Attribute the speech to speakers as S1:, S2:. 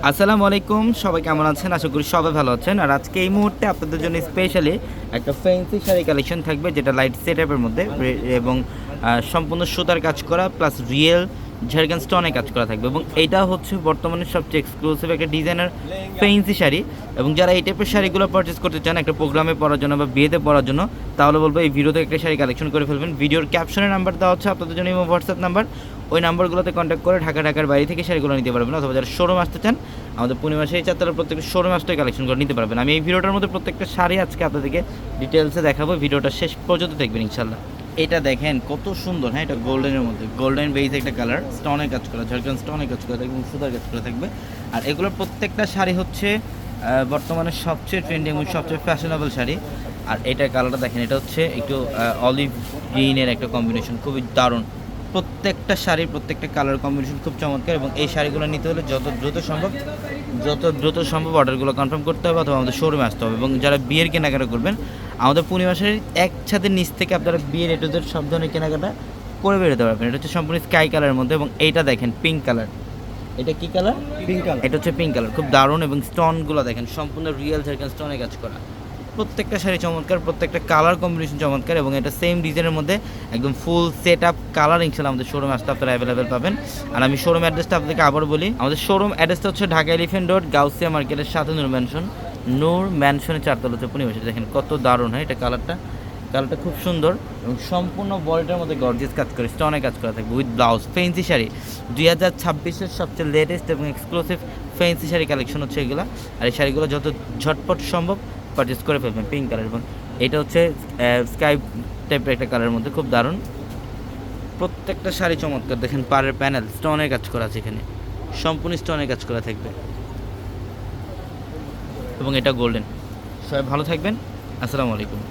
S1: আসসালামু আলাইকুম, সবাই কেমন আছেন? আশা করি সবাই ভালো আছেন। আর আজকে এই মুহূর্তে আপনাদের জন্য স্পেশালি একটা ফ্যান্সি শাড়ি কালেকশন থাকবে, যেটা লাইট সেটআপের মধ্যে এবং সম্পূর্ণ সুতার কাজ করা প্লাস রিয়েল ঝাড়খান স্টোনে কাজ করা থাকবে। এবং এইটা হচ্ছে বর্তমানে সবচেয়ে এক্সক্লুসিভ একটা ডিজাইনার ফ্যান্সি শাড়ি। এবং যারা এই টাইপের শাড়িগুলো পারচেস করতে চান একটা প্রোগ্রামে পরার জন্য বা বিয়েতে পরার জন্য, তাহলে বলবো এই ভিডিওতে একটা শাড়ি কালেকশন করে ফেলবেন। ভিডিওর ক্যাপশনে নাম্বার দেওয়া হচ্ছে আপনাদের জন্য, এবং হোয়াটসঅ্যাপ নাম্বার, ওই নাম্বারগুলোতে কন্ট্যাক্ট করে ঢাকার বাইরে থেকে শাড়িগুলো নিতে পারবেন। অথবা যারা শোরুম আসতে চান, আমাদের পূর্ণিমা শাড়ি চারতলা প্রত্যেকটা শোরুম আসতে কালেকশন করে নিতে পারবেন। আমি এই ভিডিওটার মধ্যে প্রত্যেকটা শাড়ি আজকে আপনাদেরকে ডিটেলসে দেখাবো, ভিডিওটা শেষ পর্যন্ত দেখবেন ইনশাল্লাহ। এটা দেখেন কত সুন্দর, হ্যাঁ, এটা গোল্ডেনের মধ্যে গোল্ডেন বেজ একটা কালার, স্টোনের কাজ করা, ঝাড়খান স্টোনের কাজ করা থাকবে এবং সুতার কাজ করা থাকবে। আর এগুলোর প্রত্যেকটা শাড়ি হচ্ছে বর্তমানে সবচেয়ে ট্রেন্ডিং এবং সবচেয়ে ফ্যাশনেবল শাড়ি। আর এটার কালারটা দেখেন, এটা হচ্ছে একটু অলিভ গ্রিনের একটা কম্বিনেশন, খুবই দারুণ। প্রত্যেকটা শাড়ির প্রত্যেকটা কালার কম্বিনেশন খুব চমৎকার। এবং এই শাড়িগুলো নিতে হলে যত দ্রুত সম্ভব অর্ডারগুলো কনফার্ম করতে হবে, অথবা আমাদের শোরুমে আসতে হবে। এবং যারা বিয়ের কেনাকাটা করবেন, আমাদের পূর্ণিমা শাড়ির এক ছাদের নিচ থেকে আপনারা বিয়ের এটুদের সব ধরনের কেনাকাটা করে বেরোতে পারবেন। এটা হচ্ছে সম্পূর্ণ স্কাই কালারের মধ্যে, এবং এইটা দেখেন পিঙ্ক কালার। এটা কি কালার? Pink colour. এটা হচ্ছে পিঙ্ক কালার, খুব দারুণ। এবং স্টোনগুলো দেখেন সম্পূর্ণ রিয়েল ঝাড়খান স্টোনে কাজ করা। প্রত্যেকটা শাড়ি চমৎকার, প্রত্যেকটা কালার কম্বিনেশন চমৎকার। এবং এটা সেম ডিজাইনের মধ্যে একদম ফুল সেট আপ কালার ইনশাল্লাহ আমাদের শোরুমে আসতে আপনারা অ্যাভেলেবেল পাবেন। আর আমি শোরুম অ্যাড্রেসটা আপনাদেরকে আবার বলি, আমাদের শোরুম অ্যাড্রেসটা হচ্ছে ঢাকা এলিফ্যান্ট রোড, গাউসিয়া মার্কেটের সাথে নূর ম্যানশনের চারতলাতে পূর্ণিমা। দেখেন কত দারুণ, হয় এটা কালারটা খুব সুন্দর। এবং সম্পূর্ণ বডিটার মধ্যে গর্জিয়াস কাজ করে, স্টোনে কাজ করা থাকবে উইথ ব্লাউজ। ফ্যান্সি শাড়ি 2026-এর সবচেয়ে লেটেস্ট এবং এক্সক্লুসিভ ফ্যান্সি শাড়ি কালেকশন হচ্ছে এগুলো। আর এই শাড়িগুলো যত ঝটপট সম্ভব পারচেস করে ফেলবেন। পিঙ্ক কালার, এবং এটা হচ্ছে স্কাই টাইপের একটা কালারের মধ্যে, খুব দারুণ। প্রত্যেকটা শাড়ি চমৎকার। দেখেন পাড়ের প্যানেল স্টোনের কাজ করা আছে, এখানে সম্পূর্ণ স্টোনের কাজ করা থাকবে। এবং এটা গোল্ডেন। সবাই ভালো থাকবেন, আসসালামু আলাইকুম।